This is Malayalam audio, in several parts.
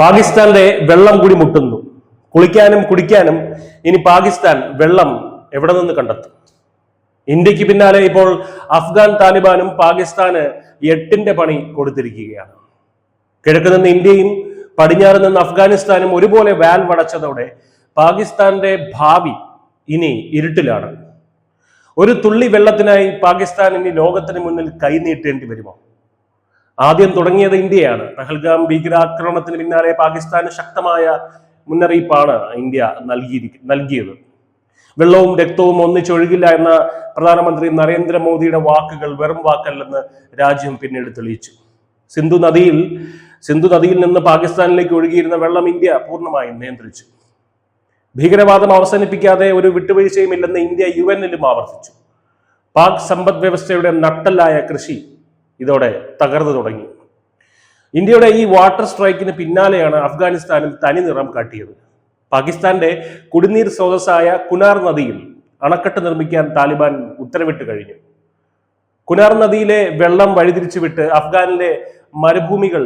പാകിസ്ഥാന്റെ വെള്ളം കൂടി മുട്ടുന്നു. കുളിക്കാനും കുടിക്കാനും ഇനി പാകിസ്ഥാൻ വെള്ളം എവിടെ നിന്ന് കണ്ടെത്തും? ഇന്ത്യക്ക് പിന്നാലെ ഇപ്പോൾ അഫ്ഗാൻ താലിബാനും പാകിസ്ഥാന് 8ന്റെ പണി കൊടുത്തിരിക്കുകയാണ്. കിഴക്ക് നിന്ന് ഇന്ത്യയും പടിഞ്ഞാറ് നിന്ന് അഫ്ഗാനിസ്ഥാനും ഒരുപോലെ വാൽവടച്ചതോടെ പാകിസ്ഥാന്റെ ഭാവി ഇനി ഇരുട്ടിലാണ്. ഒരു തുള്ളി വെള്ളത്തിനായി പാകിസ്ഥാൻ ഇനി ലോകത്തിന് മുന്നിൽ കൈനീട്ടേണ്ടി വരുമോ? ആദ്യം തുടങ്ങിയത് ഇന്ത്യയാണ്. പഹൽഗാം ഭീകരാക്രമണത്തിന് പിന്നാലെ പാകിസ്ഥാന് ശക്തമായ മുന്നറിയിപ്പാണ് ഇന്ത്യ നൽകിയത്. വെള്ളവും രക്തവും ഒന്നിച്ചൊഴുകില്ല എന്ന പ്രധാനമന്ത്രി നരേന്ദ്രമോദിയുടെ വാക്കുകൾ വെറും വാക്കല്ലെന്ന് രാജ്യം പിന്നീട് തെളിയിച്ചു. സിന്ധു നദിയിൽ നിന്ന് പാകിസ്ഥാനിലേക്ക് ഒഴുകിയിരുന്ന വെള്ളം ഇന്ത്യ പൂർണ്ണമായും നിയന്ത്രിച്ചു. ഭീകരവാദം അവസാനിപ്പിക്കാതെ ഒരു വിട്ടുവീഴ്ചയും ഇല്ലെന്ന് ഇന്ത്യ UN-ലും ആവർത്തിച്ചു. പാക് സമ്പദ് വ്യവസ്ഥയുടെ നട്ടലായ കൃഷി ഇതോടെ തകർന്നു തുടങ്ങി. ഇന്ത്യയുടെ ഈ വാട്ടർ സ്ട്രൈക്കിന് പിന്നാലെയാണ് അഫ്ഗാനിസ്ഥാനും തനി നിറം കാട്ടിയത്. പാകിസ്ഥാന്റെ കുടിനീർ സ്രോതസ്സായ കുനാർ നദിയിൽ അണക്കെട്ട് നിർമ്മിക്കാൻ താലിബാൻ ഉത്തരവിട്ട് കഴിഞ്ഞു. കുനാർ നദിയിലെ വെള്ളം വഴിതിരിച്ചുവിട്ട് അഫ്ഗാനിലെ മരുഭൂമികൾ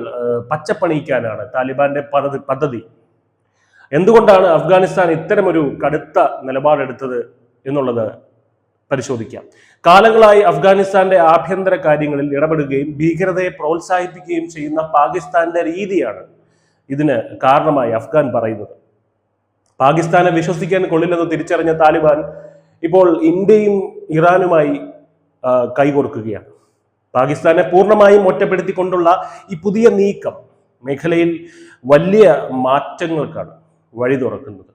പച്ചപ്പണിയിക്കാനാണ് താലിബാന്റെ പദ്ധതി. എന്തുകൊണ്ടാണ് അഫ്ഗാനിസ്ഥാൻ ഇത്തരമൊരു കടുത്ത നിലപാടെടുത്തത് എന്നുള്ളത് പരിശോധിക്കാം. കാലങ്ങളായി അഫ്ഗാനിസ്ഥാന്റെ ആഭ്യന്തര കാര്യങ്ങളിൽ ഇടപെടുകയും ഭീകരതയെ പ്രോത്സാഹിപ്പിക്കുകയും ചെയ്യുന്ന പാകിസ്ഥാന്റെ രീതിയാണ് ഇതിന് കാരണമായി അഫ്ഗാൻ പറയുന്നത്. പാകിസ്ഥാനെ വിശ്വസിക്കാൻ കൊള്ളില്ലെന്ന് തിരിച്ചറിഞ്ഞ താലിബാൻ ഇപ്പോൾ ഇന്ത്യയും ഇറാനുമായി കൈകോർക്കുകയാണ്. പാകിസ്ഥാനെ പൂർണ്ണമായും ഒറ്റപ്പെടുത്തിക്കൊണ്ടുള്ള ഈ പുതിയ നീക്കം മേഖലയിൽ വലിയ മാറ്റങ്ങൾക്കാണ് വഴി തുറക്കുന്നത്.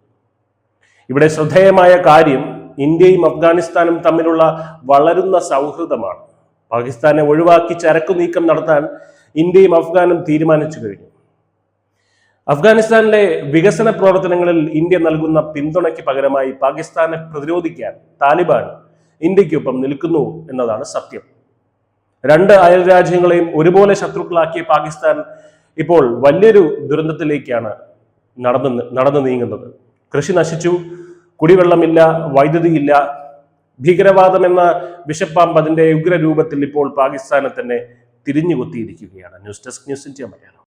ഇവിടെ ശ്രദ്ധേയമായ കാര്യം ഇന്ത്യയും അഫ്ഗാനിസ്ഥാനും തമ്മിലുള്ള വളരുന്ന സൗഹൃദമാണ്. പാകിസ്ഥാനെ ഒഴിവാക്കി ചരക്കു നീക്കം നടത്താൻ ഇന്ത്യയും അഫ്ഗാനും തീരുമാനിച്ചു കഴിഞ്ഞു. അഫ്ഗാനിസ്ഥാനിലെ വികസന പ്രവർത്തനങ്ങളിൽ ഇന്ത്യ നൽകുന്ന പിന്തുണയ്ക്ക് പകരമായി പാകിസ്ഥാനെ പ്രതിരോധിക്കാൻ താലിബാൻ ഇന്ത്യക്കൊപ്പം നിൽക്കുന്നു എന്നതാണ് സത്യം. രണ്ട് അയൽ രാജ്യങ്ങളെയും ഒരുപോലെ ശത്രുക്കളാക്കിയ പാകിസ്ഥാൻ ഇപ്പോൾ വലിയൊരു ദുരന്തത്തിലേക്കാണ് നടന്നു നീങ്ങുന്നത്. കൃഷി നശിച്ചു, കുടിവെള്ളമില്ല, വൈദ്യുതിയില്ല. ഭീകരവാദം എന്ന വിഷപ്പാമ്പ് അതിന്റെ ഉഗ്രരൂപത്തിൽ ഇപ്പോൾ പാകിസ്ഥാനെ തന്നെ തിരിഞ്ഞുകൊത്തിയിരിക്കുകയാണ്. News desk, news India Malayalam.